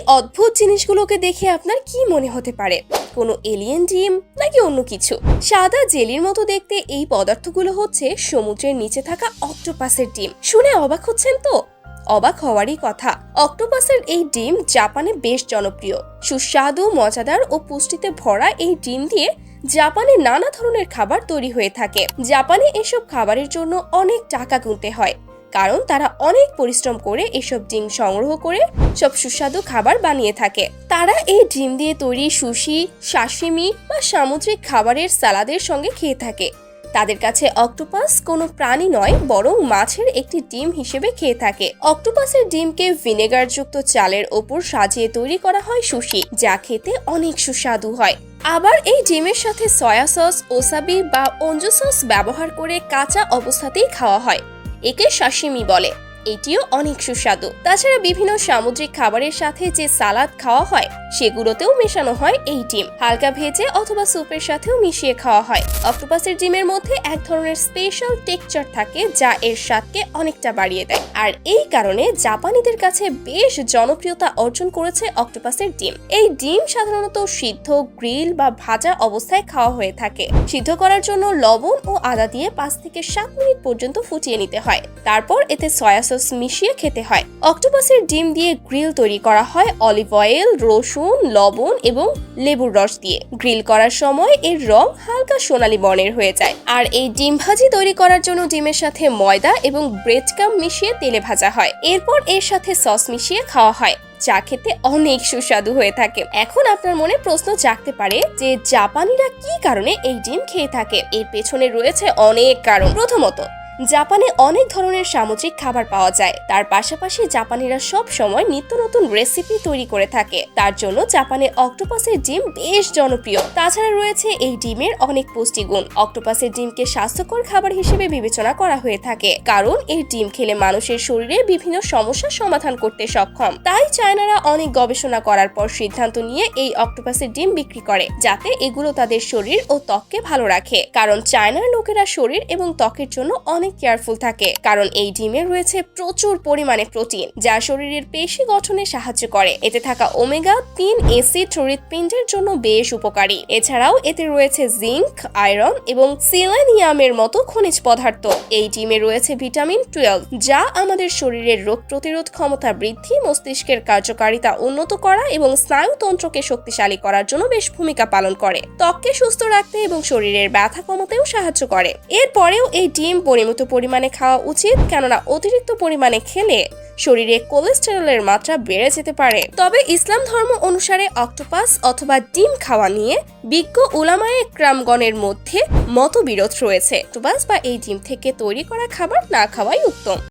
অদ্ভুত জিনিসগুলোকে দেখে আপনার কি মনে হতে পারে? কোনো এলিয়েন ডিম নাকি অন্য কিছু? সাদা জেলির মতো দেখতে এই পদার্থগুলো হচ্ছে সমুদ্রের নিচে থাকা অক্টোপাসের ডিম। শুনে অবাক হচ্ছেন তো? অবাক হওয়ারই কথা। অক্টোপাসের এই ডিম জাপানে বেশ জনপ্রিয়। সুস্বাদু, মজাদার ও পুষ্টিতে ভরা এই ডিম দিয়ে জাপানে নানা ধরনের খাবার তৈরি হয়ে থাকে। জাপানে এসব খাবারের জন্য অনেক টাকা গুনতে হয়, কারণ তারা অনেক পরিশ্রম করে এসব ডিম সংগ্রহ করে সব সুস্বাদু খাবার বানিয়ে থাকে। তারা এই ডিম দিয়ে তৈরি সুশি, সাশিমি বা সামুদ্রিক খাবারের সালাদের সঙ্গে খেয়ে থাকে। তাদের কাছে অক্টোপাস কোনো প্রাণী নয়, বরং মাছের একটি ডিম হিসেবে খেয়ে থাকে। অক্টোপাসের ডিমকে ভিনেগারযুক্ত চালের ওপর সাজিয়ে তৈরি করা হয় সুশি, যা খেতে অনেক সুস্বাদু হয়। আবার এই ডিমের সাথে সয়া সস, ওসাবি বা অঞ্জু সস ব্যবহার করে কাঁচা অবস্থাতেই খাওয়া হয়। একে সাশিমি বলে। এটিও অনেক সুস্বাদু। তাছাড়া বিভিন্ন সামুদ্রিক খাবারের সাথে যে সালাদ খাওয়া হয় সেগুলোতেও মেশানো হয় এই ডিম। হালকা ভেজে অথবা স্যুপের সাথেও মিশিয়ে খাওয়া হয়। অক্টোপাসের ডিমের মধ্যে এক ধরনের স্পেশাল টেক্সচার থাকে যা এর স্বাদকে অনেকটা বাড়িয়ে দেয়। আর এই কারণে জাপানিদের কাছে বেশ জনপ্রিয়তা অর্জন করেছে অক্টোপাসের ডিম। এই ডিম সাধারণত সিদ্ধ, গ্রিল বা ভাজা অবস্থায় খাওয়া হয়ে থাকে। সিদ্ধ করার জন্য লবণ ও আদা দিয়ে 5 থেকে 7 মিনিট পর্যন্ত ফুটিয়ে নিতে হয়। তারপর এতে সয়া সস মিশিয়ে খেতে হয়। অক্টোপাসের ডিম দিয়ে গ্রিল তৈরি করা হয় অলিভ অয়েল, রসুন, লবণ এবং লেবুর রস দিয়ে। গ্রিল করার সময় এর রং হালকা সোনালী বর্ণের হয়ে যায়। আর এই ডিম ভাজি তৈরি করার জন্য ডিমের সাথে ময়দা এবং ব্রেড ক্রাম্ব মিশিয়ে তেলে ভাজা হয়। এরপর এর সাথে সস মিশিয়ে খাওয়া হয়, যা খেতে অনেক সুস্বাদু হয়ে থাকে। এখন আপনার মনে প্রশ্ন জাগতে পারে যে জাপানিরা কি কারণে এই ডিম খেয়ে থাকে? এর পেছনে রয়েছে অনেক কারণ। প্রথমত, জাপানে অনেক ধরনের সামুদ্রিক খাবার পাওয়া যায়। তার পাশাপাশি জাপানিরা সব সময় নিত্য নতুন রেসিপি তৈরি করে থাকে। তার জন্য জাপানে অক্টোপাসের ডিম বেশ জনপ্রিয়। তাছাড়া রয়েছে এই ডিমের অনেক পুষ্টিগুণ। অক্টোপাসের ডিমকে স্বাস্থ্যকর খাবার হিসেবে বিবেচনা করা হয়ে থাকে, কারণ এই ডিম খেলে মানুষের শরীরে বিভিন্ন সমস্যার সমাধান করতে সক্ষম। তাই চায়নারা অনেক গবেষণা করার পর সিদ্ধান্ত নিয়ে এই অক্টোপাসের ডিম বিক্রি করে, যাতে এগুলো তাদের শরীর ও ত্বককে ভালো রাখে। কারণ চায়নার লোকেরা শরীর এবং ত্বকের জন্য অনেক কেয়ারফুল থাকে, কারণ এই ডিমে রয়েছে প্রচুর পরিমাণে প্রোটিন, যা শরীরের পেশি গঠনে সাহায্য করে। এতে থাকা ওমেগা-3 অ্যাসিড হৃৎপিণ্ডের জন্য বেশ উপকারী। এছাড়াও এতে রয়েছে জিঙ্ক, আয়রন এবং সেলেনিয়ামের মতো খনিজ পদার্থ। এই ডিমে রয়েছে ভিটামিন 12, যা আমাদের শরীরের রোগ প্রতিরোধ ক্ষমতা বৃদ্ধি, মস্তিষ্কের কার্যকারিতা উন্নত করা এবং স্নায়ুতন্ত্রকে শক্তিশালী করার জন্য বেশ ভূমিকা পালন করে। ত্বককে সুস্থ রাখতে এবং শরীরের ব্যথা কমাতেও সাহায্য করে। এরপরেও এই ডিম পরিমিত পরিমাণে খাওয়া উচিত, কেননা অতিরিক্ত পরিমাণে খেলে শরীরে কোলেস্টেরলের মাত্রা বেড়ে যেতে পারে। তবে ইসলাম ধর্ম অনুসারে অক্টোপাস অথবা ডিম খাওয়া নিয়ে বিজ্ঞ উলামায়ে কেরামগণের মধ্যে মতবিরোধ রয়েছে। অক্টোপাস বা এই ডিম থেকে তৈরি করা খাবার না খাওয়াই উত্তম।